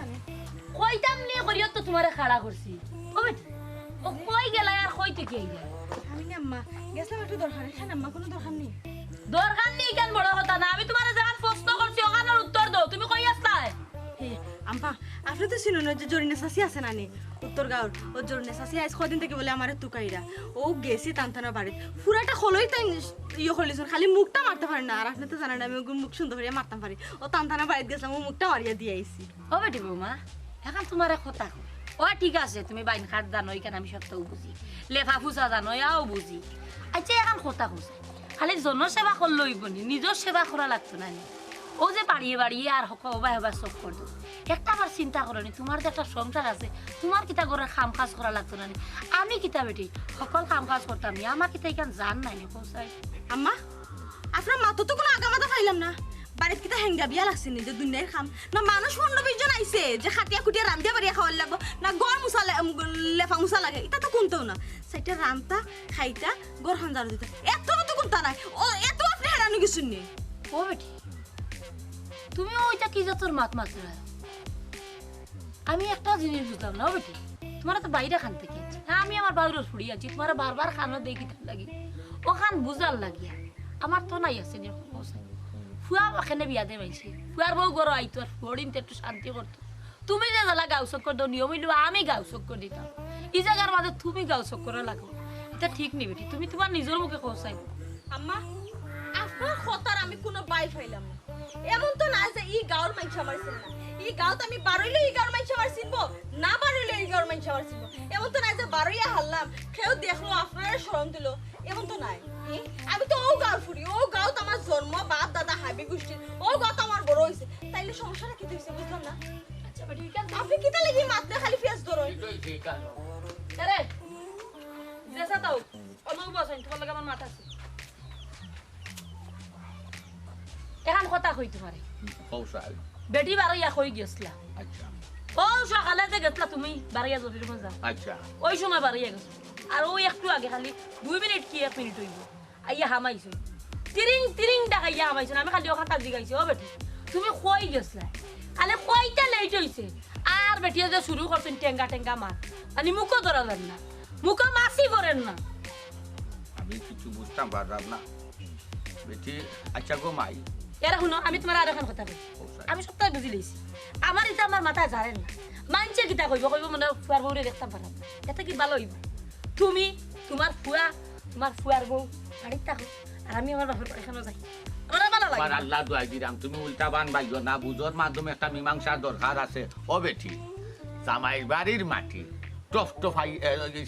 জানে কইতাম নি করিও তো তোমারে খাড়া করছি ও বেটি ও কই গেলা আর কইতে কি আইলা আমি না আম্মা গেছলাম একটু দরকার হ্যাঁ আম্মা কোনো দরকার নেই দরকার নেই কেন বড় কথা না আমি তোমারে যখন প্রশ্ন করছি ওখানের উত্তর দাও তুমি কই আসলা হে আম্মা আপনি তো শুনুন যে জরিনা চাষি আছে না নি উত্তর গাঁওর ও জরিনা চাষি আজ কদিন থেকে বলে আমার তুকাইরা ও গেছি টানটানা বাড়িত পুরাটা খোলই তাই ইয়ে করলিস খালি মুখটা মারতে পারে না আর আপনি তো জানেন আমি মুখ সুন্দর করে মারতাম পারি ও টানটানা বাড়িত গেছিলাম ও মুখটা মারিয়া দিয়ে আইছি ও বেটি বৌমা এখন তোমার কথা ও ঠিক আছে তুমি বাইন খাট জানো এখানে আমি সবটাও বুঝি লেফা ফুসা জানো ইয়াও বুঝি আচ্ছা এখন কথা খুঁজে খালি জনসেবা করলে হইব নি নিজের সেবা করা লাগতো না নি ও যে বাড়িয়ে বাড়িয়ে আর হবা হবা সব করতো একটা আমার চিন্তা করো নি তোমার যে একটা সংসার আছে তোমার কিতা করে কাম কাজ করা লাগতো না নি আমি কিতা বেটি সকল কাম কাজ করতাম নি আমার কিতা এখান জান নাই পৌঁছাই আম্মা আপনার মাথা তো কোনো আগা মাথা পাইলাম না বাড়িতে কিতা হেঙ্গা বিয়া লাগছে নি যে দুনিয়ার খাম না মানুষ 15-20 জন আইছে যে খাটিয়া খুটিয়া রান্ধিয়া বাড়িয়া খাওয়ার লাগবো না গড় মুসা লেফা মুসা লাগে এটা তো কোনতেও না সেটা রান্তা খাইতা গড় হান্দারো দিতা এত তো কোনটা নাই ও এত আপনি হেরানো কিছু নেই ও বেটি তুমি ওইটা কি যতর মাত মাত্র আমি একটা জিনিস বুঝলাম না ও বেটি তোমার তো বাইরে খান থেকে হ্যাঁ আমি আমার বাড়ির ফুড়ি আছি তোমার বারবার খানো দেখি লাগি ও খান বুঝার লাগিয়া আমার তো নাই আছে ফুয়া এখানে বিয়া দে পাইছে ফুয়ার বউ গরো আইতো আর ফড়িন একটু শান্তি করতো তুমি যে জ্বালা গাও চক্কর দাও নিয়ম হইলো আমি গাও চক্কর দিতাম এই জায়গার মাঝে তুমি গাও চক্কর লাগো এটা ঠিক নেই বেটি তুমি তোমার নিজের মুখে কৌসাই আম্মা আপনার কথার আমি কোনো বাই পাইলাম না এমন তো না যে এই গাঁওর মানুষ আমার চিনব না এই গাঁওতে আমি বারইলে এই গাঁওর মানুষ আমার চিনব না বারইলে এই গাঁওর মানুষ আমার চিনব এমন তো না যে বারইয়া হারলাম কেউ দেখলো আপনার শরণ দিল এমন তো নাই আমি তো ও গাঁও ফুরি ও গাঁও তো আমার জন্ম বাপ দাদা হাবি গোষ্ঠীর ও গাঁও তো আমার বড় হয়েছে তাইলে সমস্যাটা কি হয়েছে বুঝলাম না আচ্ছা বেটি আপনি কিতা লাগি মাত্রে খালি ফেস ধরোই আরে জেসা দাও অনুভব বসেন তোমার লাগে আমার মাথা আছে এখন কথা কই তোমারে কৌশল বেটি বারইয়া কই গেছলা আচ্ছা ও সকালে যে গেছলা তুমি বারইয়া জটির মজা আচ্ছা ওই সময় বারইয়া গেছো আর ওই একটু আগে খালি 2 মিনিট কি 1 মিনিট হইব আইয়া হামাইছো তিরিং তিরিং ডাকাইয়া হামাইছো আমি খালি ওখান কাজি গাইছি ও বেটি তুমি কই গেছলা আলে কইটা লেট হইছে আর বেটিয়া যে শুরু করছেন টেঙ্গা টেঙ্গা মার মানে মুখও ধরালেন না মুখও মাসি করেন না আমি কিছু বুঝতাম পারলাম না বেটি আচ্ছা গো মাই এরা শুনো আমি তোমার আর এখন কথা কই আমি সবটাই বুঝি লইছি আমার এটা আমার মাথায় জানেন না মানছে কিতা কইব কইব মানে ফুয়ার বউরে দেখতাম পারাম এটা কি ভালো হইব তুমি তোমার ফুয়ার বউ বাড়িতে থাকো আর আমি আমার বাপের এখানে যাই আমার ভালো লাগে আমার আল্লাহ দোয়া দিলাম তুমি উল্টা বান বাইও না বুঝোর মাধ্যমে একটা মীমাংসার দরকার আছে ও বেটি জামাইর বাড়ির মাটি টফ টফাই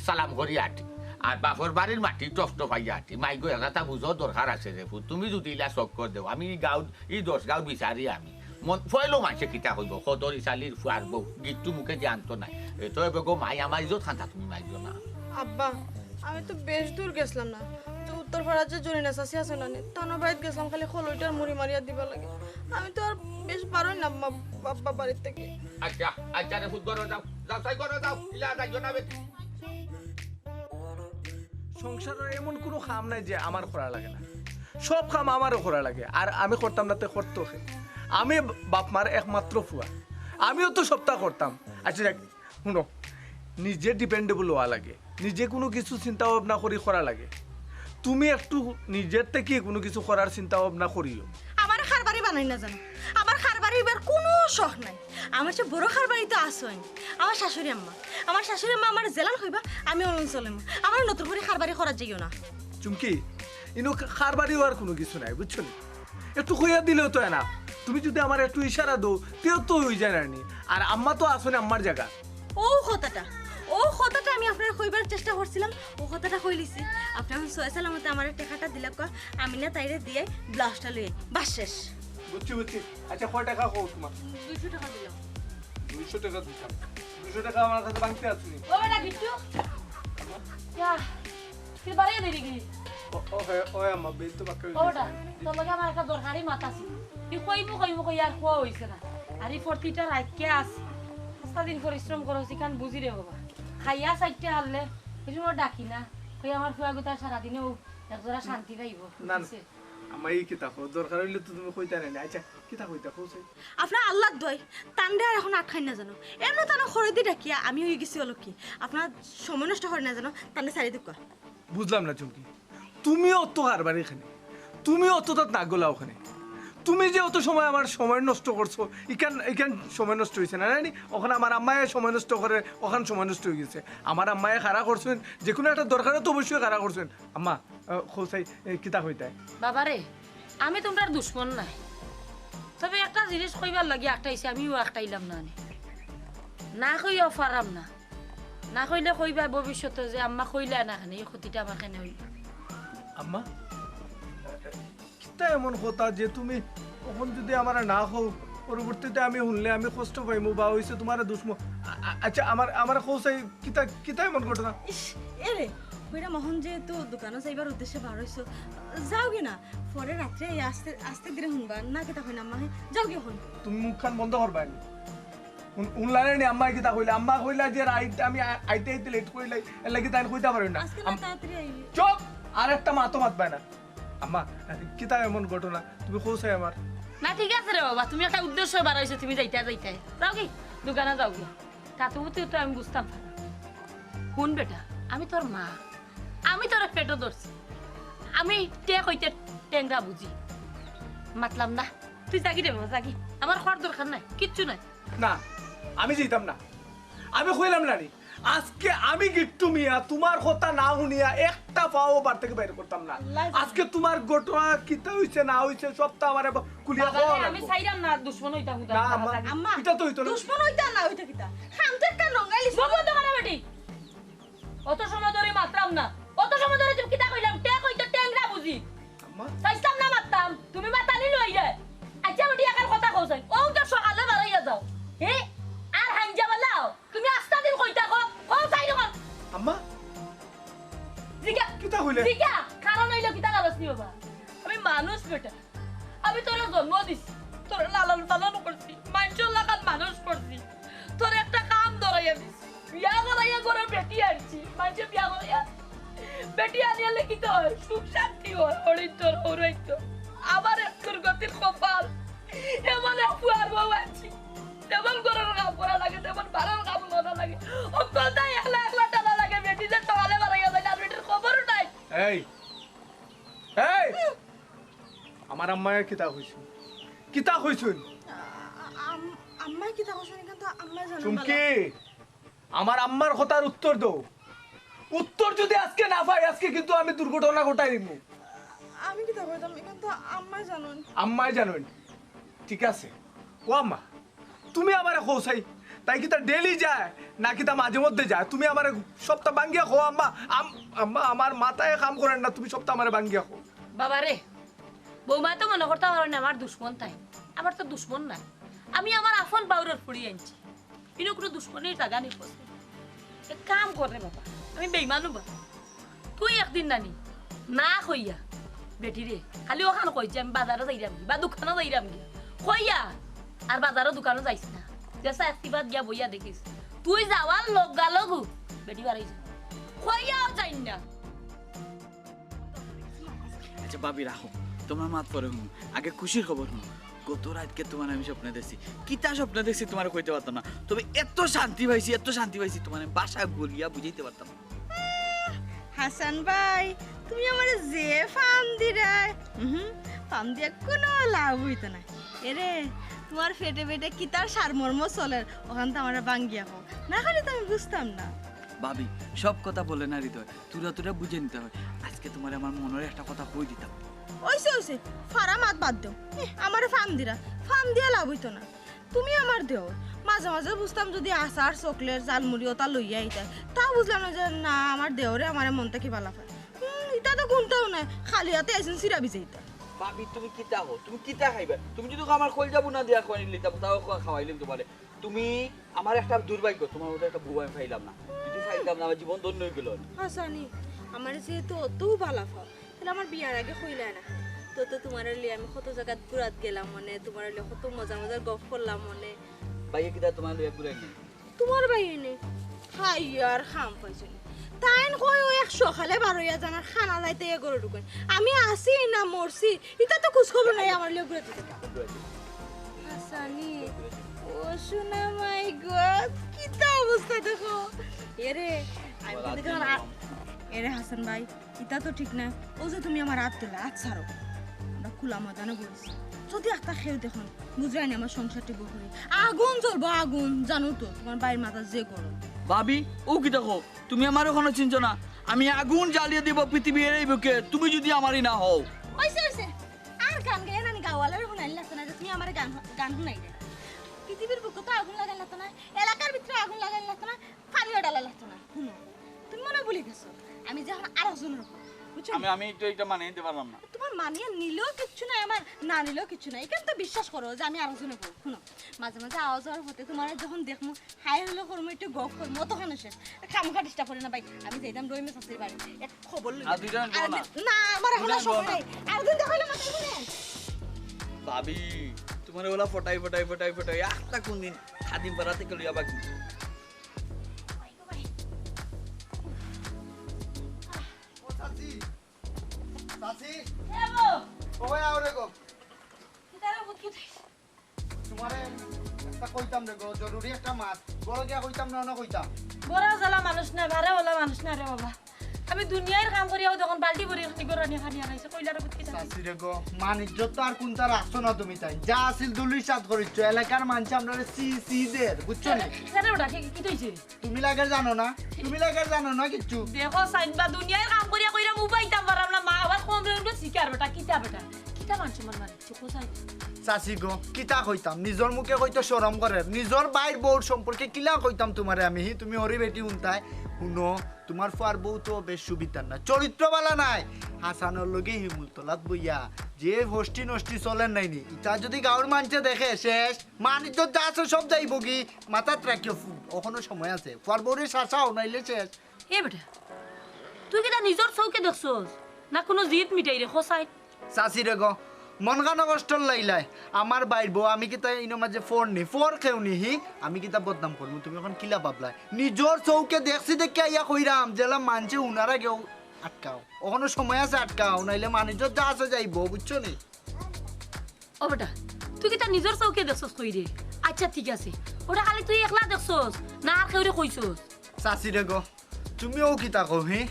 সালাম করি আটি আর বাপর বাড়ির মাটি টফ টফাই আটি মাই গো এটা বুঝোর দরকার আছে রে তুমি যদি ইলা চক্কর দেও আমি গাঁও এই 10 গাঁও বিচারি আমি মন ফয়লো মানুষে কিতা হইব সদর ইচালির ফুয়ার বউ গীতটো মুখে যে আনতো নাই এতো গো মাই আমার ইজত খান্তা তুমি মাইও না আব্বা আমি তো বেশ দূর গেছিলাম না যে উত্তর পাড়ার যে জরিনা চাষি আছে না তানো বাড়িতে গেছিলাম খালি খোলইটার মুড়ি মারিয়া দিবা লাগে আমি তো আর বেশ পারই না বাবা বাড়ির থেকে আচ্ছা আচ্ছা রে ফুট করো যাও যাও তাই করো যাও ইলা যাইও না বেটি সংসারের এমন কোনো কাম নাই যে আমার করা লাগে না সব কাম আমারও করা লাগে আর আমি করতাম না তো করতো আমি বাপ মার একমাত্র ফুয়া আমিও তো সপ্তাহ করতাম আচ্ছা দেখ শুনো নিজে ডিপেন্ডেবল হওয়া লাগে নিজে কোনো কিছু চিন্তা ভাবনা করি করা লাগে তুমি একটু নিজের থেকে কোনো কিছু করার চিন্তা ভাবনা করিও আমার খারবারি বানাই না জানো আমার খারবারি এবার কোনো শখ নাই আমার সে বড় খারবারি তো আসোই আমার শাশুড়ি আম্মা আমার জেলান হইবা আমি অঞ্চলে আমার নতুন করে খারবারি করার যাইও না চুমকি ইনো খারবারি হওয়ার কোনো কিছু নাই বুঝছো নি একটু কইয়া দিলেও তো না তুমি যদি আমার একটু ইশারা দো তেও তো হয়ে যায় না নি আর আম্মা তো আসলে আম্মার জায়গা ও কথাটা আমি আপনার কইবার চেষ্টা করছিলাম ও কথাটা কইলিছি আপনি এখন সয় সালামতে আমার টাকাটা দিলা কর আমি না তাইরে দিয়ে ব্লাউজটা লইয়ে বাস শেষ বুঝছি আচ্ছা কয় টাকা কও তোমার 200 টাকা দিলাম 200 টাকা দিতাম 200 টাকা আমার কাছে বাংতে আসনি ও বেটা বিট্টু যা তুই বাড়িয়ে দিবি কি ও আম্মা বেল তো বাক্কা ও বেটা তোর লগে আমার একটা দরকারি মাথা আছে তুই কইমু কই আর কোয়া হইছে না আর এই 40টা রাখকে আছে সারাদিন পরিশ্রম করছি কান বুঝি রে বাবা খাইয়া সাইটে হারলে কিছু ডাকি না কই আমার ফুয়া গোটা সারাদিনেও একজোড়া শান্তি পাইব না আমার এই কিতা কো দরকার হইলে তো তুমি কইতা না আচ্ছা কিতা কইতা কইছে আপনার আল্লাহ দয় তান্ডে আর এখন আটখাই না জানো এমন তানো খরে দি ডাকিয়া আমি হয়ে গেছি হলো কি আপনার সময় নষ্ট করে না জানো তান্ডে সারি দুকা বুঝলাম না চুমকি তুমিও অত হারবার এখানে তুমিও অত তাত না গোলা ওখানে তুমি যে অত সময় আমার সময় নষ্ট করছো এখান সময় নষ্ট হয়েছে না জানি ওখানে আমার আম্মায় সময় নষ্ট করে ওখানে সময় নষ্ট হয়ে গেছে আমার আম্মায় খাড়া করছেন যে কোনো একটা দরকারে তো অবশ্যই খাড়া করছেন আম্মা খোসাই কিতা হইতায় বাবারে আমি তোমার দুশ্মন নাই তবে একটা জিনিস কইবার লাগি একটাইছে আমিও একটাইলাম না না কইও পারাম না না কইলে কইবা ভবিষ্যতে যে আম্মা কইলা না খানে এই ক্ষতিটা আমার কেন হইল আম্মা কিতা এমন কথা যে তুমি কখন যদি আমার না হও পরবর্তীতে আমি শুনলে আমি কষ্ট পাইমু বা হইছে তোমার দুশ্মন আচ্ছা আমার খোসাই কিতা কিতা এমন ঘটনা ইস এরে কইরা মোহন যেহেতু দোকানে যাইবার উদ্দেশ্যে বার হইছো যাও গে না পরে রাত্রে আস্তে আস্তে ধীরে শুনবা না কেতা কই না আম্মা যাও গে হন তুমি মুখখান বন্ধ করবা উনলারে নি আম্মা কিতা কইলা আম্মা কইলা যে আমি আইতে লেট কইলাই এর লাগি তাই কইতা পারি না আজকে না তাড়াতাড়ি আইবি চুপ আর একটা মাতো মাতবা না আম্মা কিতা এমন ঘটনা তুমি খোসাই আমার না ঠিক আছে রে বাবা তুমি একটা উদ্দেশ্য বার হইছো তুমি যাইতে যাও কি দোকানে যাও গিয়া তাতে তো আমি বুঝতাম না শুন বেটা আমি তোর মা আমি তোর পেটও ধরছি আমি কইতে টেংরা বুঝি মাতলাম না তুই জাগি রে বাবা জাগি আমার খাওয়ার দরকার নাই কিচ্ছু নাই না আমি যেতাম না আমি কইলাম না নি আজকে আমি গিট্টু মিয়া তোমার কথা না শুনিয়া একটা পাও বার থেকে বাইরে করতাম না আজকে তোমার ঘটনা কিতা হইছে না হইছে সবটা আমারে কুলিয়া খাওয়া লাগবে আমি চাইলাম না দুশ্মন হইতাম না আম্মা আম্মা এটা তো হইতো না দুশ্মন হইতা না হইতা কিতা খামতে একটা নঙ্গাইলিস বাবু তো মানে বেটি অত সময় ধরে মাত্রাম না অত সময় ধরে তুমি কিতা কইলাম কইতে টেংরা বুঝি আম্মা চাইতাম না মারতাম তুমি মাতালি লই যায় আচ্ছা বেটি একার কথা কইছাই ও তো সকালে বাড়াইয়া যাও হে আর হাঞ্জা বালাও তুমি আস্তা দিন কইতা ও চাই না আম্মা জিগা কিতা হইলে জিগা কারণ হইলো কিতা গালস নি বাবা আমি মানুষ বেটা আমি তোর জন্ম দিছি তোর লালন পালন করছি মানুষের লাগান মানুষ করছি তোর একটা কাম ধরাইয়া দিছি বিয়া করাইয়া করে বেটি আনছি মানুষে বিয়া করাইয়া বেটি আনিয়ালে কি তো হয় সুখ শান্তি হয় হরিতর হরিত আবার একটুর গতির কপাল এমন ফুয়ার বউ আনছি তেমন করে কাম করা লাগে তেমন ভালো কাম করা লাগে অকলটাই একলা একলা টানা লাগে বেটি যে টলে বাড়াইয়া যায় আর বেটির খবর নাই এই এই আমার আম্মায় কিতা হইছে কিতা হইছুন আম্মা কিতা কইছেন কিন্তু আম্মা জানো চুমকি আমার আম্মার কথার উত্তর দাও উত্তর যদি আজকে না পাই আজকে কিন্তু আমি দুর্ঘটনা ঘটাই দিব আমি কিতা কইতাম কিন্তু আম্মা জানেন আম্মাই জানেন ঠিক আছে ও আম্মা তুমি আমারে খোসাই তাই কি তা ডেলি যায় না কি তা মাঝে মধ্যে যায় তুমি আমারে সপ্তাহ ভাঙ্গিয়া খো আম্মা আম্মা আমার মাথায় কাম করেন না তুমি সপ্তাহ আমারে ভাঙ্গিয়া খো বাবা রে বৌমা তো মনে করতে পারো না আমার দুশ্মন তাই আমার তো দুশ্মন নাই আমি আমার আফন বাউরের ফুড়ি আনছি কিন্তু কোনো দুশ্মনের জায়গা নেই ফসে এক কাম করে বাবা আমি বেইমানু বা তুই একদিন নানি না কইয়া বেটি রে খালি ওখানে কইছি আমি বাজারে যাইরাম বা দোকানে যাইরাম গিয়া কইয়া আর বাজারে দোকানে যাইস না যেসা একটিবাদ গিয়া বইয়া দেখিস তুই যাওয়ার লগু বেটি বাড়াইছে কইয়া আর যাই না আচ্ছা ভাবি রাখো তোমার মাত পরে হুম আগে খুশির খবর হুম গত রাতকে তোমার আমি স্বপ্ন দেখছি কিতা স্বপ্ন দেখছি তোমার কইতে পারতাম না তবে এত শান্তি পাইছি তোমার বাসা বলিয়া বুঝাইতে পারতাম না হাসান ভাই তুমি আমারে যে ফান দিরা ফান দিয়া কোনো লাভ হইতো না এরে তোমার ফেটে ফেটে কিতার সারমর্ম চলে ওখান তো আমার বাঙ্গিয়া হোক না খালি তো আমি বুঝতাম না ভাবি সব কথা বলে না হৃদয় তুরা বুঝে নিতে হয় আজকে তোমার আমার মনের একটা কথা কই দিতাম ওইসে ফারা মাত বাদ দাও আমারে ফান দিয়া লাভ হইতো না তুমি আমার দেও মাঝে মাঝে বুঝতাম যদি আচার চকলেট জালমুড়ি ওটা লইয়া আইতা তাও বুঝলাম না যে না আমার দেওরে আমার মন থেকে ভালো পায় এটা তো গুনতেও নাই খালি হাতে আইসেন সিরা বিজাইতা ভাবি তুমি কিতা হো তুমি কিতা খাইবা তুমি যদি আমার কল যাবো না দিয়া কইনি লিতাম তাও খাওয়াইলাম তোমারে তুমি আমার একটা দুর্ভাগ্য তোমার মতো একটা বউ আমি পাইলাম না যদি পাইতাম না আমার জীবন ধন্য হয়ে গেল হাসানি আমার যেহেতু অত ভালো পাও তাহলে আমার বিয়ার আগে কইলা না তো তোমার লিয়ে আমি কত জায়গা ঘুরাত গেলাম মনে তোমার লিয়ে কত মজার গপ করলাম মনে ভাইয়া কিতা তোমার লইয়া ঘুরাই নাই তোমার ভাই এনে খাই আর খাম পাইছো তাইন কই ও 100 খালে 12 জানার খানা যাইতে এগোর ঢুকেন আমি আসি না মরছি এটা তো খোঁজ খবর নাই আমার লিয়ে ঘুরে দিতে হাসানি ও শোনা মাই গড কি তা অবস্থা দেখো এরে আমি দেখো এরে হাসান ভাই এটা তো ঠিক না ও যে তুমি আমার হাত দিলে হাত ছাড়ো আমরা খোলা ময়দানে বলছি যদি একটা খেয়ে দেখুন বুঝরাই না আমার সংসারটি বকরি আগুন জ্বলবো আগুন জানো তো তোমার বাড়ির মাথা যে গরম ভাবি ও কি দেখো তুমি আমার ওখানে চিনছো না আমি আগুন জ্বালিয়ে দিব পৃথিবীর এই বুকে তুমি যদি আমারই না হও হইছে আর গান গায় না গাওয়ালার শুনাইল লাগতো না যে তুমি আমার গান শুনাই দে পৃথিবীর বুকে তো আগুন লাগাই লাগতো না এলাকার ভিতরে আগুন লাগাই লাগতো না পানিও ডালা লাগতো না শুনো তুমি মনে ভুলে গেছো আমি যখন আরো জনের বুঝছো আমি তো এটা মানে নিতে পারলাম না তোমার মানিয়ে নিলেও কিচ্ছু নাই আমার না নিলেও কিচ্ছু নাই এখানে তো বিশ্বাস করো যে আমি আরো জনে করবো শুনো মাঝে মাঝে আওয়াজ হওয়ার হতে তোমার যখন দেখবো হাই হলো করবো একটু গপ করবো তখন শেষ খামখা ডিস্টার্ব করে না ভাই আমি যাইতাম রই মেস আসতে বাড়ি এক খবর লই আর দুইটা মিনিট বলো না। না আমার এখন আর সময় নাই আর দিন দেখাইলে মাথা ঘুরে ভাবি তোমার ওলা ফটাই একটা কোন দিন খাদিম পাড়াতে গেল যাবা কি চাচি এবো কবে আও রে গো কিতারা বুকি তোমারে একটা কইতাম রে গো জরুরি একটা মাছ বড় গিয়া কইতাম না কইতাম বড় জ্বালা মানুষ না ভাড়া ওলা মানুষ না রে বাবা আমি দুনিয়ার কাম করিয়াও যখন বালতি ভরি খানি গরানি খানি আনাইছে কইলার বুদ্ধি জানি চাচি রে গো মান ইজ্জত তো আর কোনটা রাখছো না তুমি তাই যা আছিল দুলুই সাত করিচ্ছ এলাকার মানুষ আমরা সি দের বুঝছো না জানে ওটা কি কইছে তুমি লাগে জানো না কিচ্ছু দেখো সাইনবা দুনিয়ার কাম করিয়া কইরা মুবাইতাম পারাম না মা আবার কম রে শিকার বেটা কিতা মানছ মানে চোখ সাই চাচি গো কিতা কইতাম নিজর মুখে কইতো শরম করে নিজর বাইর বউর সম্পর্কে কিলা কইতাম তোমারে আমি তুমি হরি বেটি উনতাই শুনো তোমার ফুয়ার বউ তো বেশ সুবিধার না চরিত্র বালা নাই হাসানোর লগে হিমুল তোলাত বইয়া যে হোস্টি নষ্টি চলেন নাইনি ইটা যদি গাঁর মানুষে দেখে শেষ মান ইজ্জত যা আছে সব যাইব কি মাথাত রাখিও ওখানো সময় আছে ফুয়ার বউরে শাসাও নাইলে শেষ এ বেটা তুই কিটা নিজর চৌকে দেখছস না কোনো জিত মিটাই রে খসাই চাচি রে গো মন গানো কষ্ট লাইলাই আমার বাইর বউ আমি কিতা ইনো মাঝে ফোর খেউনি হি আমি কিতা বদনাম করবো তুমি এখন কিলা ভাবলাই নিজর চৌকে দেখছি দেখে ইয়া কইরাম জেলা মানছে উনারা কেউ আটকাও ওখানে সময় আছে আটকাও নাইলে মানুষের যা আছে যাইব বুঝছো নি ও বেটা তুই কিটা নিজর চৌকে দেখছস কই রে আচ্ছা ঠিক আছে ওটা খালি তুই একলা দেখছস না আর কেউ রে কইছস চাচি রে গো তুমিও কিতা কও হি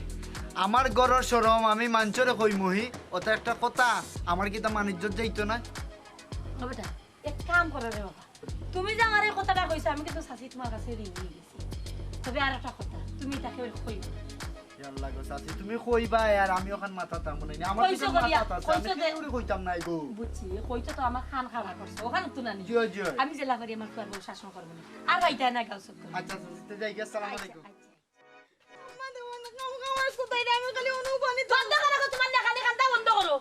আমার গরর সরম আমি মাঞ্চরে কইমহি ওটা একটা কথা আমার কিতা মানিজ্জত যাইতো না ও বেটা এক কাম করে রে বাবা তুমি যে আমার এই কথাটা কইছো আমি কিন্তু সাসি তোমার কাছে ঋণ নিয়ে গেছি তবে আর একটা কথা তুমি তাকে কইও ইয়াল্লা গো চাচি তুমি কইবা আর আমি ওখান মাথা তামু নাই আমার কইছো কিছু করিয়া, মাথা আছে কইছো আমি দে। কেউরে কইতাম নাই গো বুঝছি কইছো তো আমার খান খাওয়া করছো ওখানে তো না নি জিও জিও আমি জেলা করি আমার ফুয়ার বউ শাসন করবো না আর ভাইটা না গাও সব করবো আচ্ছা চাচি যাই গিয়া আসসালামু আলাইকুম আমাদের অনেক আমার কোথায় আমি খালি অনুবানি বন্ধ করো তোমার দেখানি কান্দা বন্ধ করো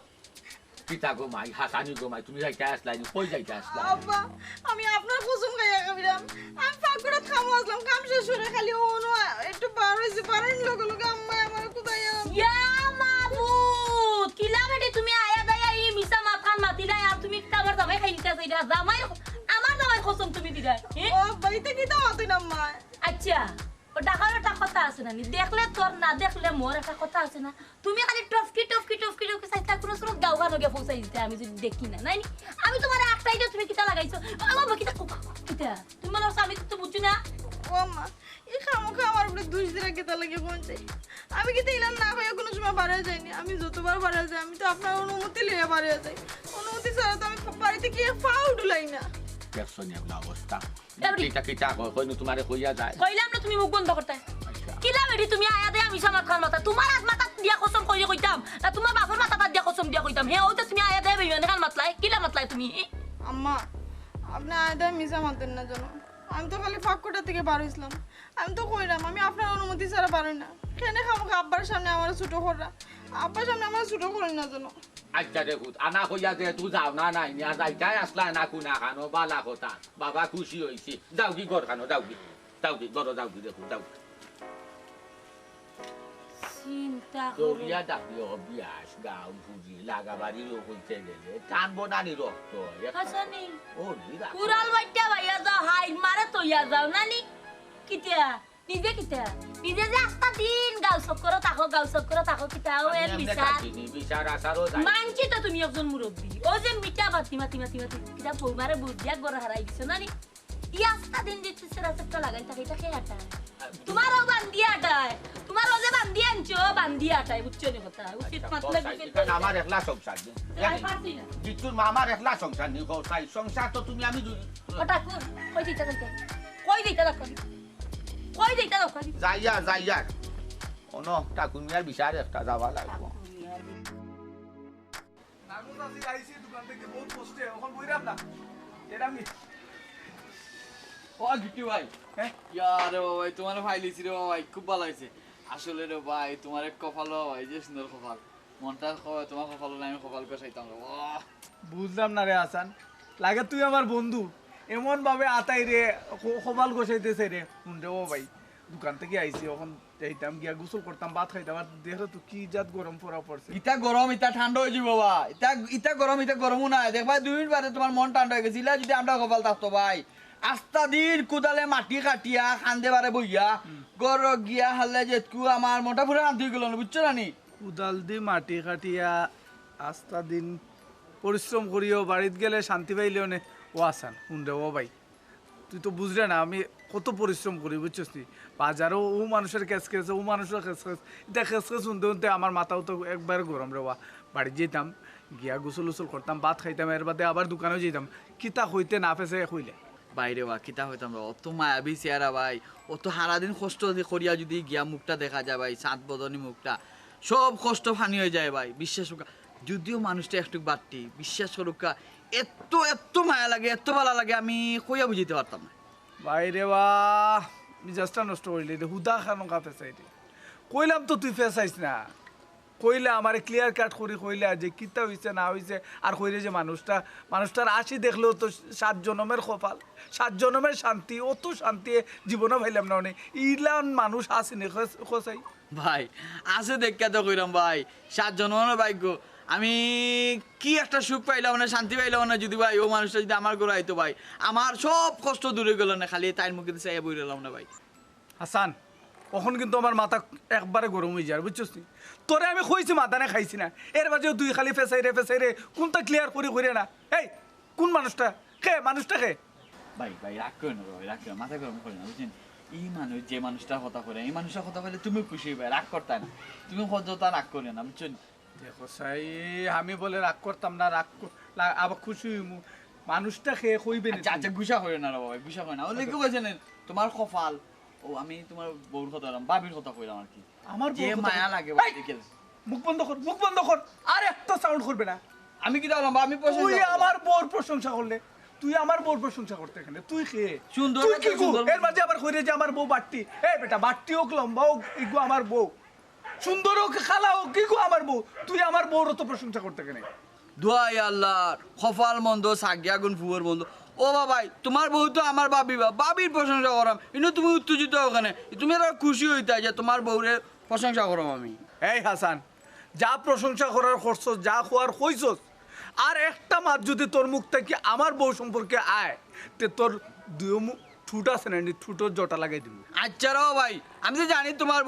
পিতা গো মাই হাসানি গো মাই তুমি যাইতে আসলাই কই যাইতে আসলাই আব্বা আমি আপনার কুসুম খাইয়া খাবিরাম আমি ফাঁকুড়াত খামো আসলাম কাম শেষ করে খালি অনু একটু বার হয়েছে পারেন লোক আম্মা আমার কোথায় ইয়া মাবুত কিলা বেটি তুমি আয়া দায়া ই মিছা মাথান মাতিলাই আর তুমি আমার জামাই খাই নিতে চাইরা জামাই আমার জামাই কসম তুমি দিলা ও বাইতে কি দাও তুই আম্মা আচ্ছা ও ডাকার একটা কথা আছে না নি দেখলে তোর না দেখলে মোর একটা কথা আছে না তুমি খালি টফকি চাইতা কোনো কোনো গাও গানো গে পৌঁছাই দিতে আমি যদি দেখি না নাই আমি তোমার একটাই তুমি কিটা লাগাইছো আমার কিটা কিটা তুমি মনে হচ্ছে আমি তো বুঝছি না ও আম্মা এই খামোখা আমার উপরে দুই দিরা কেতা লাগে পৌঁছে আমি কি ইলান না হয়ে কোনো সময় বাড়া যাইনি আমি যতবার বাড়া যাই আমি তো আপনার অনুমতি লিয়ে বাড়া যাই অনুমতি ছাড়া তো আমি বাড়িতে গিয়ে পাও ডুলাই না দেখছো নি এগুলা অবস্থা এবারে- কিটা কিটা কইনো তোমারে কইয়া যায় কইলাম না তুমি মুখ বন্ধ করতে আচ্ছা কিলা বেটি তুমি আয়া দে আমি সামাত খান মাথা তোমার হাত মাথা দিয়া কসম কইরে কইতাম না তোমার বাপের মাথা দিয়া কসম দিয়া কইতাম হে ওইটা তুমি আয়া দে বেইমান খান মাতলাই কিলা মাতলাই তুমি আম্মা আপনি আয়দায় মিশা মানতেন না জানো আমি তো খালি ফাঁকুটা থেকে বার হইছিলাম আমি তো কইরাম আমি আপনার অনুমতি ছাড়া পারি না কেনে খামোখা আব্বার সামনে আমার ছোট করা আব্বার সামনে আমার ছোট করেন না জানো আচ্ছা দেখুন আনা কইয়া যে তুই যাও না নাই নিয়া যাইতাই আসলা না কুনা খানো বালা কথা বাবা খুশি হইছি যাও কি ঘর খানো যাও কি ঘর যাও কি দেখুন যাও চিন্তা দরিয়া ডাকলে অভ্যাস গাও ভুজি লাগাবাড়ি লোক হইতে গেলে টানবো নানি রক্ত হাসানি ও নিরা কুরাল বাইটা ভাইয়া যাও হাই মারে তইয়া যাও নানি কিতিয়া নিজে কিতিয়া নিজে যে আস্তা দিন গাও চক্কর তাকো কিতাও এর বিচার বিচার আসারও যায় মানছি তো তুমি একজন মুরব্বী ও যে মিটা মাতি কিতা বৌমারে বুঝিয়া গড় হারাই দিছো না নি ই আস্তা দিন দিচ্ছে সেরা সেটা লাগাই থাকে এটা খেয়ে আটায় তোমারও বান্দিয়া আটায় তোমারও যে বান্দিয়া আনছো বান্দিয়া আটায় বুঝছো নি কথা উচিত মাতলে কারণ আমার একলা সংসার নেই পারছি না জিতুর মামার একলা সংসার নেই গোসাই সংসার তো তুমি আমি ওটা কই দিতে দেখো যাইয়া অন টাকুনিয়ার বিচার একটা যাওয়া লাগবো নানুস আসি আইছি দোকান থেকে বহুত কষ্টে এখন বইরাম না এরাম নি ও গিট্টু ভাই হ্যাঁ ইয়ারে ভাই তোমার ফাইলিছি রে ভাই খুব ভালো হয়েছে আসলে রে ভাই তোমার এক কপাল ভাই যে সুন্দর কপাল মনটা তোমার কপাল না আমি কপাল করে চাইতাম বুঝলাম না রে হাসান লাগে তুই আমার বন্ধু এমন ভাবে আতাই রে কপাল গোছাইতেছে রে শুনরে ও ভাই দোকান থেকে আইছি এখন যাইতাম গিয়া গোসল করতাম ভাত খাইতাম আর দেখো তো কি জাত গরম পড়া পড়ছে ইটা গরম ইটা ঠান্ডা হয়ে যাবো ভাই ইটা গরমও নাই দেখ ভাই 2 মিনিট বাদে তোমার মন ঠান্ডা হয়ে গেছিল যদি আমরা কপাল থাকতো ভাই আস্তা দিন কোদালে মাটি কাটিয়া খান্দে বারে বইয়া গর গিয়া হালে যেটকু আমার মোটা পুরো শান্তি হয়ে গেল না বুঝছো না নি উদাল দি মাটি কাটিয়া আস্তা দিন পরিশ্রম করিও বাড়িত গেলে শান্তি পাইলেও নে ও আসান শুনরে ও ভাই তুই তো বুঝলে না আমি কত পরিশ্রম করি বুঝছিস তুই বাজারও ও মানুষের খেস ও মানুষের খেস এটা খেস শুনতে আমার মাথাও তো একবার গরম রে বাড়ি যেতাম গিয়া গোসল উসল করতাম ভাত খাইতাম এর বাদে আবার দোকানেও যেতাম কিতা হইতে না ফেসে হইলে বাইরে বা কিতা হইতাম অত মায়াবী চেহারা ভাই অত সারাদিন কষ্ট করিয়া যদি গিয়া মুখটা দেখা যায় ভাই চাঁদ বদনি মুখটা সব কষ্ট ফানি হয়ে যায় ভাই বিশ্বাস করুকা যদিও মানুষটা একটু বাড়তি বিশ্বাস করুকা এত মায়া লাগে এত ভালো লাগে আমি কইয়া বুঝিতে পারতাম না বাইরে বা মিজাজটা নষ্ট করিলি হুদা খানো কা ফেসাইটি কইলাম তো তুই ফেসাইস না কইলে আমারে ক্লিয়ার কাট করি কইলে যে কিতা হইছে না হইছে আর কইলে যে মানুষটার আসি দেখলেও তো 7 জনমের কপাল 7 জনমের শান্তি অত শান্তি জীবনে ভাইলাম না অনেক ইলান মানুষ আসেনি খসাই ভাই আছে দেখা তো কইরাম ভাই 7 জনের ভাগ্য আমি কি একটা সুখ পাইলাম না শান্তি পাইলাম না যদি ভাই ও মানুষটা যদি আমার ঘরে আইতো ভাই আমার সব কষ্ট দূরে গেল না খালি তাইর মুখে চাইয়া বই রইলাম না ভাই হাসান তখন কিন্তু আমার মাথা একবারে গরম হয়ে যায় বুঝছিস তুই তোরে আমি কইছি মাথা না খাইছি না এর বাজেও তুই খালি ফেসাই রে কোনটা ক্লিয়ার করি না এই কোন মানুষটা কে ভাই রাগ করে না ভাই রাগ করে মাথা গরম করে না বুঝছেন এই মানুষ যে মানুষটার কথা করে এই মানুষটার কথা বলে তুমি খুশি ভাই রাগ করতে না তুমি কতটা রাগ করে না বুঝছেন দেখো সাই আমি বলে রাগ করতাম না আবার খুশি হইমু মানুষটা খেয়ে কইবে না আচ্ছা গুসা করে না রে বাবা গুসা করে না ওলে কি কইছেন তোমার কপাল ও আমি তোমার বউর কথা বললাম বাবির কথা কইলাম আর কি আমার যে মায়া লাগে ভাই দেখে মুখ বন্ধ কর আর একটা সাউন্ড করবে না আমি কি বললাম আমি তুই আমার বউর প্রশংসা করলে তুই আমার বউর প্রশংসা করতে এখানে তুই খেয়ে সুন্দর তুই কি গো এর মাঝে আবার কইরে যে আমার বউ বাট্টি এই বেটা বাট্টি হোক লম্বা হোক ইগো আমার বউ সুন্দর হোক খালা হোক কি গো আমার বউ তুই আমার বউর তো প্রশংসা করতে এখানে দোয়াই আল্লাহর কপাল মন্দ সাগিয়া গুণ ফুয়ার মন্দ ও বাবাই তোমার বউ তো আমার বাবির প্রশংসা করাম কিন্তু তুমি উত্তেজিত ওখানে তুমি আর খুশি হইতা যে তোমার বউরে প্রশংসা করাম আমি এই হাসান যা প্রশংসা করার করছস যা খোয়ার কইছস আর একটা মাত যদি তোর মুখ থেকে আমার বউ সম্পর্কে আয় তে তোর দুই ঠুট আছে না ঠুটোর জটা লাগাই দিব আচ্ছা রে ভাই আমি তো জানি তোমার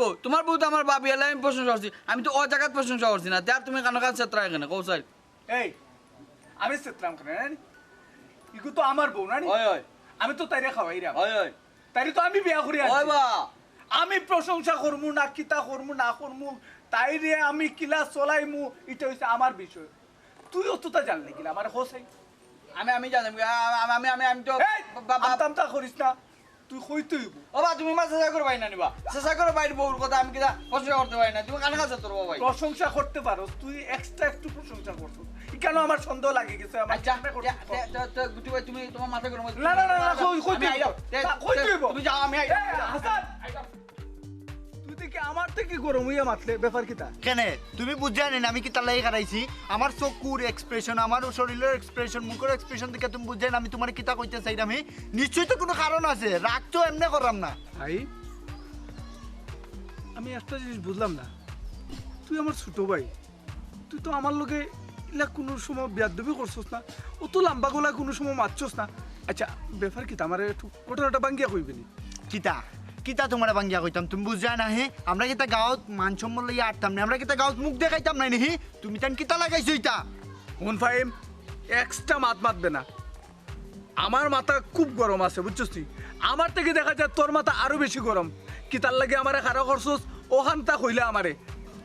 বউ তো আমার বাবি এলাই আমি প্রশংসা করছি আমি তো ও জায়গায় প্রশংসা করছি না তার তুমি কানো কাজ চেত্রা এখানে কৌশল এই আমি সেত্রাম করে না ইকু তো আমার বউ না ওই আমি তো তাইরে খাওয়াই রা ওই তাইরে তো আমি বিয়া করি ওই বা আমি প্রশংসা করমু না কিতা করমু না করমু তাইরে আমি কিলা চলাইমু এটা হইছে আমার বিষয় তুই অতটা জানলি কিনা আমার হোসাই আমি জানি আমি তো আমতা করিস না তুই কইতে হইব ও বা তুমি মা চেষ্টা করো ভাই না নিবা চেষ্টা করো বাইরে বউর কথা আমি কিনা প্রশংসা করতে পারি না তুমি কানে কাছে তোর ভাই প্রশংসা করতে পারো তুই এক্সট্রা একটু প্রশংসা করছো কেন আমার সন্দেহ লাগে গেছে আমার আচ্ছা গুটি ভাই তুমি তোমার মাথা গরম না কই তুই তুমি যাও আমি হাসান তুই দেখি আমার থেকে গরম হইয়া মাতলে ব্যাপার কিতা কেনে তুমি বুঝে আনি আমি কি তার লাগি খারাইছি আমার চকুর এক্সপ্রেশন আমার শরীরের এক্সপ্রেশন মুখের এক্সপ্রেশন দেখে তুমি বুঝে আমি তোমার কিতা কইতে চাই আমি নিশ্চয়ই তো কোনো কারণ আছে রাগ তো এমনি করাম না ভাই আমি একটা জিনিস বুঝলাম না তুই আমার ছোট ভাই তুই তো আমার লগে ইলা কোনো সময় বিয়াদবি করছস না ও তো লম্বা গলা কোনো সময় মারছস না আচ্ছা ব্যাপার কিতা আমার একটু ঘটনাটা ভাঙ্গিয়া কইবি নি কিতা কিতা তোমার বাঙ্গিয়া কইতাম তুমি বুঝা না হে আমরা কিতা গাঁৱত মান সম্মান লইয়া আটতাম না আমরা কিতা গাঁৱত মুখ দেখাইতাম না নি তুমি তান কিতা লাগাইছো ইতা হুন ফাহিম এক্সট্রা মাতবে না আমার মাথা খুব গরম আছে বুঝছিস তুই আমার থেকে দেখা যায় তোর মাথা আরো বেশি গরম কি তার লাগে আমারে খারাপ করছস ওখান তা কইলা আমারে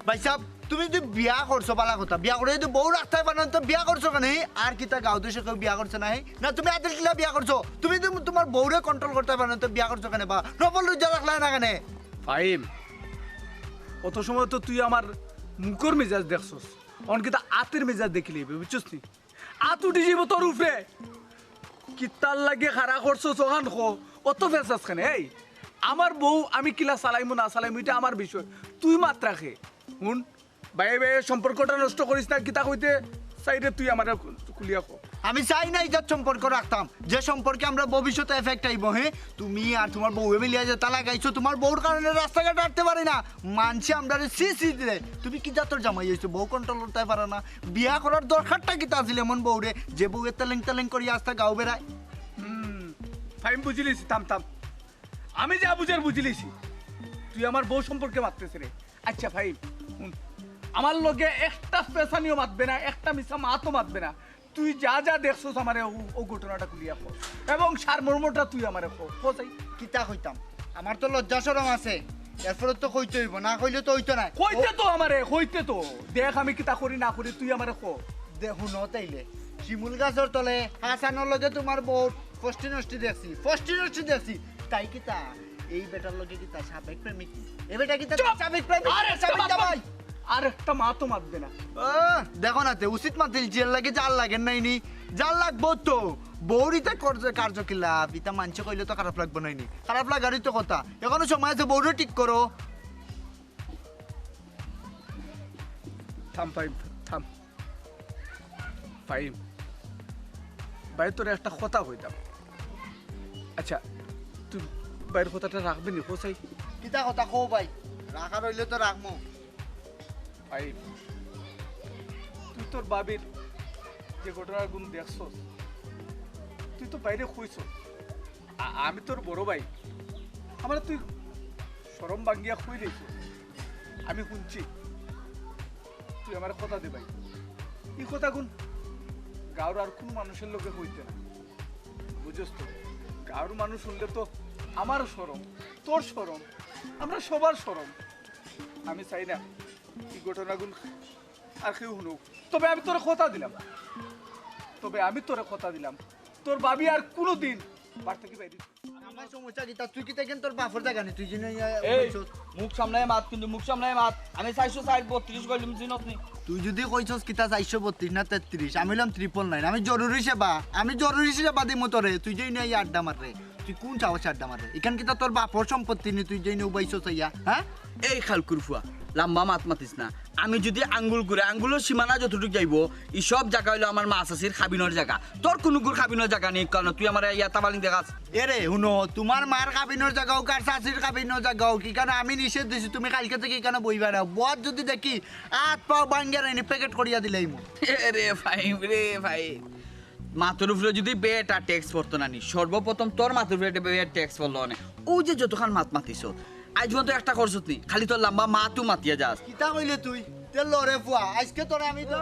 ভাই সাহেব তুমি তো বিয়া করছো বালা কথা বিয়া করে তো বউ রাখতে পারো তো বিয়া করছো কেন আর কিতা গাঁও দেশে কেউ বিয়া করছে না না তুমি আদের কিলা বিয়া করছো তুমি তো তোমার বউরে কন্ট্রোল করতে পারো তো বিয়া করছো কেন বা নবল লজ্জা রাখলা না কেন ফাহিম অত সময় তো তুই আমার মুখর মেজাজ দেখছস অনকিতা আতের মেজাজ দেখিলি বুঝছিস তুই আত উঠে যাব তোর উপরে কি তার লাগে খারাপ করছস ওখান খো অত ফেসাস কেন এই আমার বউ আমি কিলা চালাইমু না চালাইমু এটা আমার বিষয় তুই মাত রাখে শুন বাইরে বাইরে সম্পর্কটা নষ্ট করিস না কিতা কইতে সাইডে তুই আমার খুলিয়া কো আমি চাই না ইজাত সম্পর্ক রাখতাম যে সম্পর্কে আমরা ভবিষ্যতে এফেক্ট আইব হে তুমি আর তোমার বউ মিলিয়া যে তালা গাইছো তোমার বউর কারণে রাস্তাঘাট হাঁটতে পারি না মানছি আমরা সি দিলে তুমি কি জাতর জামাই হইছো বউ কন্ট্রোল করতে পারে না বিয়া করার দরকারটা কিতা আছিল এমন বউরে যে বউ তেলেং তেলেং করি আস্তা গাও বেড়ায় ফাইম বুঝিলিস থাম আমি যা বুঝার বুঝিলিছি তুই আমার বউ সম্পর্কে মারতেছে রে আচ্ছা ফাইম আমার লগে একটা পেশানিও মাতবে না একটা মিশা মাতও মাতবে না তুই যা যা দেখছস আমারে ও ঘটনাটা খুলিয়া কর এবং সারমর্মটা তুই আমারে কই কিতা কইতাম আমার তো লজ্জা শরম আছে এরপরে তো কইতে হইব না কইলে তো হইতো না কইতে তো আমারে কইতে তো দেখ আমি কিতা করি না করি তুই আমারে কো দেখুন তাইলে শিমুল গাছের তলে হাসানোর লগে তোমার বউ ফষ্টি নষ্টি দেখছি তাই কিতা এই বেটার লগে কিতা সাবেক প্রেমিক এই বেটা কিতা সাবেক প্রেমিক সাবেক জামাই আর একটা মাতও মাতবে না দেখো না তে উচিত মাতিল জেল লাগে জাল লাগেন নাইনি জাল লাগবো তো বৌরিতে কার্যকিলা পিতা মানছে কইলে তো খারাপ লাগবে নাইনি খারাপ লাগারই তো কথা এখনো সময় আছে বৌরে ঠিক করো থাম ফাইম ভাই তোর একটা কথা কইতাম আচ্ছা তুই বাইরের কথাটা রাখবি নি কোথায় কিতা কথা কো ভাই রাখা রইলে তো রাখমো ভাই তুই তোর বাবির যে ঘটনার গুণ দেখছস তুই তো বাইরে খুঁজছ আমি তোর বড় ভাই আমার তুই সরম ভাঙ্গিয়া খুঁই দিয়েছ আমি শুনছি তুই আমার কথা দে ভাই এই কথা গুণ গাঁর আর কোনো মানুষের লোকে হইতে না বুঝছ তো গাঁর মানুষ শুনলে তো আমারও সরম তোর সরম আমরা সবার সরম আমি চাই না এই ঘটনাগুলো আর কেউ শুনুক তবে আমি তোর কথা দিলাম তোর ভাবি আর কোনোদিন বাড়ি থেকে বাইরে আমার সমস্যা কিতা তুই কিতা কেন তোর বাপর জায়গা নি তুই জেনে মুখ সামলায় মাত কিন্তু মুখ সামলায় মাত আমি 432 কইলাম জিনত নি তুই যদি কইছস কিতা 432 না 33 আমি হলাম 999 আমি জরুরি সেবা দিমু তোরে তুই যেই নাই আড্ডা মাররে তুই কোন চাওয়াস আড্ডা মাররে এখান কিতা তোর বাপর সম্পত্তি নি তুই যেই উবাইছস ইয়া হ্যাঁ এই খালকুর ফুয়া লম্বা মাত মাতিস না আমি যদি আঙ্গুল করে আঙ্গুলের সীমানা যতটুকু যাইব এই সব জায়গা হইলো আমার মা চাষির খাবিনোর জায়গা তোর কোনো গুর খাবিনোর জায়গা নেই কারণ তুই আমার ইয়া তাবালিং দেখাস এরে শুনো তোমার মার খাবিনোর জায়গাও কার চাষির খাবিনোর জায়গাও কি কারণ আমি নিষেধ দিছি তুমি কালকে থেকে কেন বইবা না বদ যদি দেখি হাত পাও বাঙ্গিয়া রাইনি প্যাকেট করিয়া দিলাই মু রে ভাই মাথার উপরে যদি বেটা ট্যাক্স পড়তো না নি সর্বপ্রথম তোর মাথার উপরে বেটা ট্যাক্স পড়লো না ও যে যতক্ষণ মাতিস আজ পর্যন্ত একটা করছত নি খালি তোর লম্বা মাতু মাতিয়া যাস কিতা কইলে তুই তে লরে ফুয়া আজকে তোরে আমি তো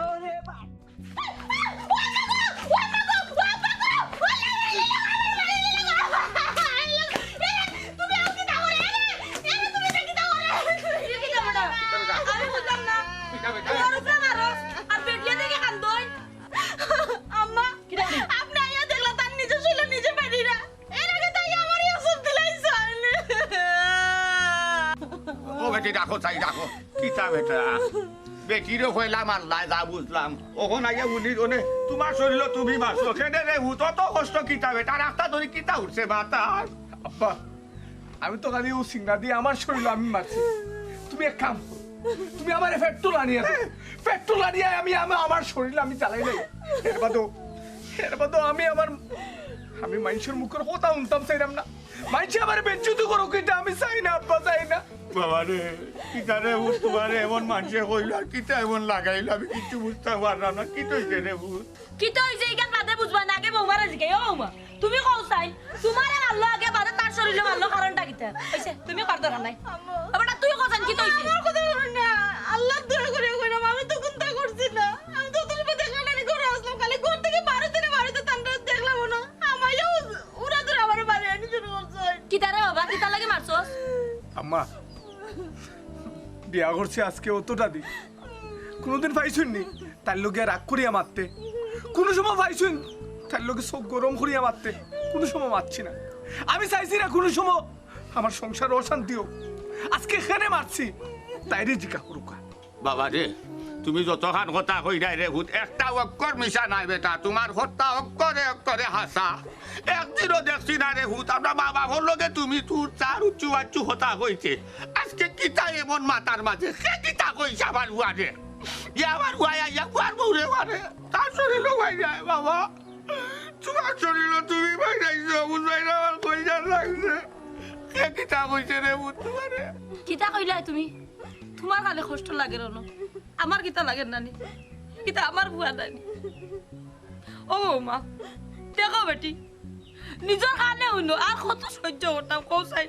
রাখো চাই রাখো কিতা বেটা বেটিরও হইলা মারলাই যা বুঝলাম ওখন আইয়া বুঝি ওনে তোমার শরীর তুমি মারছো কেনে রে তত কষ্ট কিতা বেটা রাস্তা ধরে কিতা উঠছে বাতা আব্বা আমি তো খালি ও সিঙ্গা দিয়ে আমার শরীর আমি মারছি তুমি এক কাম তুমি আমার পেট্রোল আনিয়ে আমি আমার শরীর আমি চালাই নাই এর বাদও আমি মানুষের মুখের কথা উনতাম চাইলাম না মানুষ আমার বেঞ্চুত করো কিটা আমি চাই না আব্বা চাই না বাবা রে কিতা রে তোমার এমন মানুষে কইল আর কিতা এমন লাগাইল আমি কিছু বুঝতে পারলাম না কি তৈছে রে ভূত কি তো হইছে ইগান বাদে বুঝবা না আগে বৌমার আজকে ও বৌমা তুমি কও চাই তোমারে আল্লাহ আগে বাদে তার শরীরে মারলো কারণটা কিতা হইছে তুমি কর দরকার নাই বেটা তুই কথা কি তইছে আমার কথা বলেন না আল্লাহ দয়া করে কইরাম আমি তো কোনটা করছি না আমি তো তোর মধ্যে খানানি করে আসলাম খালি ঘর থেকে বাড়িতে তান্ডা দেখলাম না আমায়ও উড়া ধরে আমার বাড়ি আনি শুরু করছে কিতা রে বাবা কিতা লাগে মারছস আম্মা বিয়া করছে আজকে অতটা দিন কোনোদিন পাইছুন নি তার লোকে রাগ করিয়া মারতে কোনো সময় পাইছুন তার লোকে চোখ গরম করিয়া মারতে কোনো সময় মারছি না আমি চাইছি না কোনো সময় আমার সংসার অশান্তি হোক আজকে এখানে মারছি তাইরে জিজ্ঞা করুকা বাবা রে তুমি যতখান কথা কইরাই রে ভূত একটা অক্ষর মিশা নাই বেটা তোমার হত্যা অক্ষরে হাসা একদিনও দেখছি না রে ভূত আমরা মা বাবার লগে তুমি তোর চার উঁচু বাচ্চু হতা কইছে আজকে কিতা এমন মাথার মাঝে সে কিতা কইছে আমার হুয়ারে আমার হুয়াই হুয়ার বউরে মানে তার শরীরও ভাই যায় বাবা তোমার শরীরও তুমি ভাই যাইছো বুঝবাই না আমার কইজার লাগছে সে কিতা কইছে রে ভূত তোমারে কিতা কইলা তুমি তোমার কালে কষ্ট লাগে রনো আমার কিতা লাগে নানি কিতা আমার বুয়া নানি ও মা দেখো বেটি নিজের কানে হইল আর কত সহ্য করতাম কৌসাই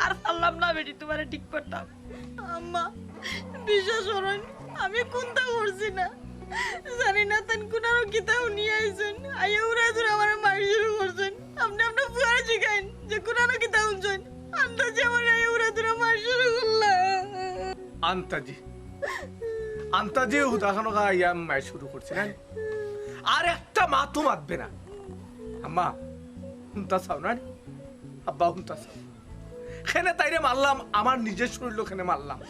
আর পারলাম না বেটি তোমারে ঠিক করতাম আম্মা বিশ্বাস করেন আমি কোনটা করছি না জানি না তান কোনারও কিতাও নিয়ে আইছেন আইয়া উড়া ধরে আমার মারি শুরু করছেন আপনি আপনার ফুয়ার শিখাইন যে কোনারও কিতাও উনছেন আন্দাজে আমার আইয়া উড়া ধরে মারি শুরু করলাম আন্তাজি হুদাখানো ইয়া মায় শুরু করছি না আর একটা মা তো মাতবে না আম্মা হুন্তা চাও না আব্বা হুন্তা চাও খেনে তাইরে মারলাম আমার নিজের শরীর খেনে মারলাম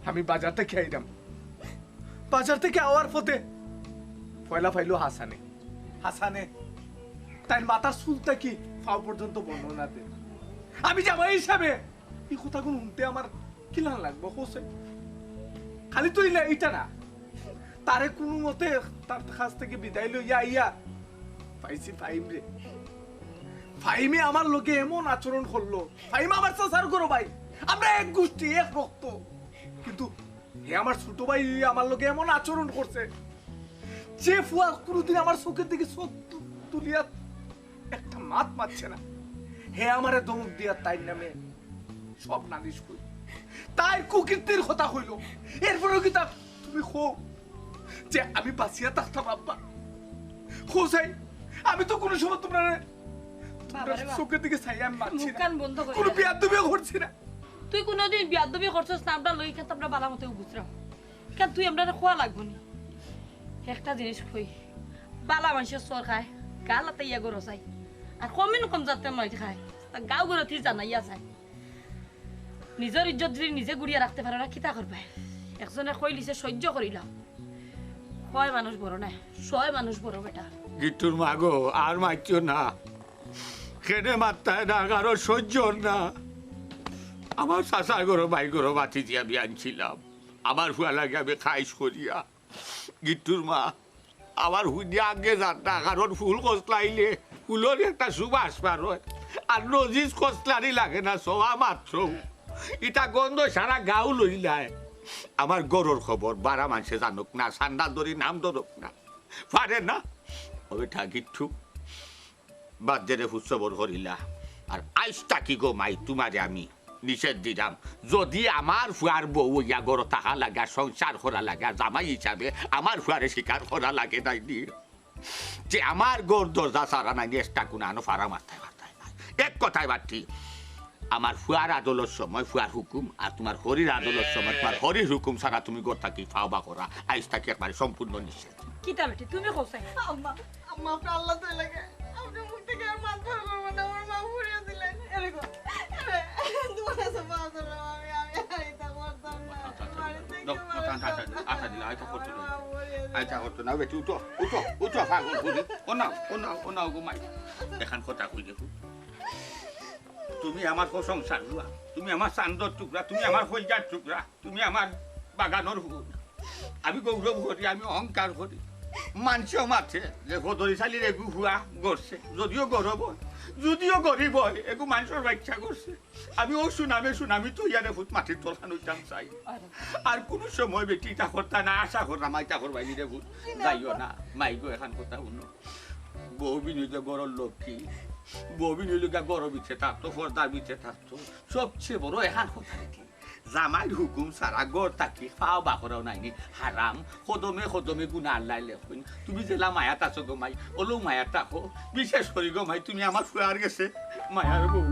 আমি বাজার থেকে আইলাম বাজার থেকে আওয়ার পথে পয়লা পাইলো হাসানে তাই মাথার চুলটা কি পাও পর্যন্ত বর্ণনা দে আমি জামাই হিসাবে এই কথাগুলো শুনতে আমার কিলান লাগবো হোসে খালি তুই না এটা না তারে কোনো মতে তার কাছ থেকে বিদায় লইয়া ইয়া পাইছি ফাইম রে ফাইমে আমার লোকে এমন আচরণ করলো ফাইম আমার চাচার করো ভাই আমরা এক গোষ্ঠী এক রক্ত কিন্তু হে আমার ছোট ভাই আমার লোকে এমন আচরণ করছে যে ফুয়া কোনোদিন আমার চোখের দিকে চোখ তুলিয়া একটা মাত মারছে না হে আমারে ধমক দিয়া তাই নামে সব নালিশ করি তাই কুকীর্তির কথা হইল এরপরেও কি তা তুমি খো যে আমি বাঁচিয়া থাকতাম আব্বা খোঁজাই আমি তো কোনো সময় তোমরা চোখের দিকে চাই আমি মারছি না মুখখান বন্ধ করে কোনো বিয়াদবিও করছি না তুই কোনোদিন বিয়াদবি করছস না আমরা লই খেতে আমরা বালা মতে বুঝরাম কেন তুই আমরা খোয়া লাগবো নি একটা জিনিস কই বালা মানুষের চর খায় গালাতে ইয়া গরো চাই আর কমিন কম যাতে নয় খায় গাও গরো তুই জানাইয়া চাই নিজের ইজ্জত যদি নিজে গুড়িয়া রাখতে পারে না কিতা করবে একজনে কই লিছে সহ্য করিলাম কয় মানুষ বড় না 6 মানুষ বড় বেটা গিট্টুর মাগো আর মারছো না খেনে মারতায় না কারো সহ্য না আমার চাষা গরো ভাই গরো বাতি দিয়ে আমি আনছিলাম আমার হুয়া লাগে আমি খাইস করিয়া গিট্টুর মা আমার হুদিয়া আগে যান না কারণ ফুল কসলাইলে ফুলের একটা সুবাস পার হয় আর নজিস কসলারই লাগে না সবা মাত্র এটা গন্ধ সারা গাও লইলায় আমার গরুর খবর বারা মানুষে জানুক না সান্ডাল ধরি নাম ধরুক না পারে না ওই ঠাকিঠু বাদ জেনে ফুসবর করিলা আর আইসটা কি গো মাই তোমারে আমি নিষেধ দিলাম যদি আমার ফুয়ার বউ ইয়া গরো থাকা লাগা সংসার করা লাগা জামাই হিসাবে আমার ফুয়ারে শিকার করা লাগে তাই দিয়ে যে আমার গোর দরজা সারা নাই এসটা কোন আনো ফারা মাথায় মাথায় নাই এক কথায় বাটি আমার ফুয়ার আদলের সময় ফুয়ার হুকুম আর তোমার হরির আদলের সময় তোমার হরির হুকুম ছাড়া তুমি গোর থাকি ফাওবা করা আইস থাকি একবারে সম্পূর্ণ নিষেধ কিতা বেটি তুমি কোসাই আম্মা আম্মা আপনার আল্লাহ তো লাগে আপনি মুখ থেকে আর মাথা করবো না আমার মা ফুরিয়ে দিলেন এরকম তোমার কাছে পাওয়া যাবে আমি এটা করতাম না আচ্ছা করতো না বেটি উঠো উঠো উঠো ফাগল ফুলি ওনাও ঘুমাই এখান কথা কই দেখো তুমি আমার প্রশংসার রুয়া তুমি আমার চান্দর টুকরা তুমি আমার হইজার টুকরা তুমি আমার বাগানোর ফুল আমি গৌরব করি আমি অহংকার করি মানুষও মাছে যে সদরি চালির এগু হুয়া গড়ছে যদিও গৌরব হয় যদিও গরিব হয় এগু মানুষের ব্যাখ্যা করছে আমি ও সুনামি তো ইয়ারে ফুট মাটির তলখান হইতাম চাই আর কোনো সময় বেটি তা করতা না আশা করা মাইতা করবাই রে ফুট যাইও না মাইগো এখান কথা শুনো বহু বিনিয়োগ গড়র লক্ষ্মী ববিন হইল গা গড় বিছে থাকতো পর্দার বিছে থাকতো সবচেয়ে বড় এখান কথা কি জামাইর হুকুম সারা গড় তাকি ফাও বাকরাও নাইনি হারাম খদমে গুনা আল্লাহ লেখুন তুমি জেলা মায়াত আছো গো মাই ওলো মায়াত থাকো বিশেষ করি গো মাই তুমি আমার ফুয়ার গেছে মায়ার বউ